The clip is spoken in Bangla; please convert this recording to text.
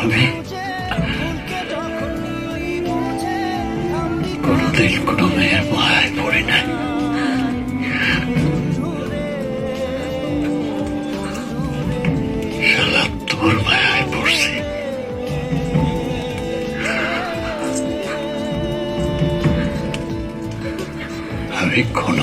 আমি কোনোদিন কোনো মেয়ের মায়ায় পড়ি নাই। শালা তোর মায়ায় পড়ছি। আমি কোন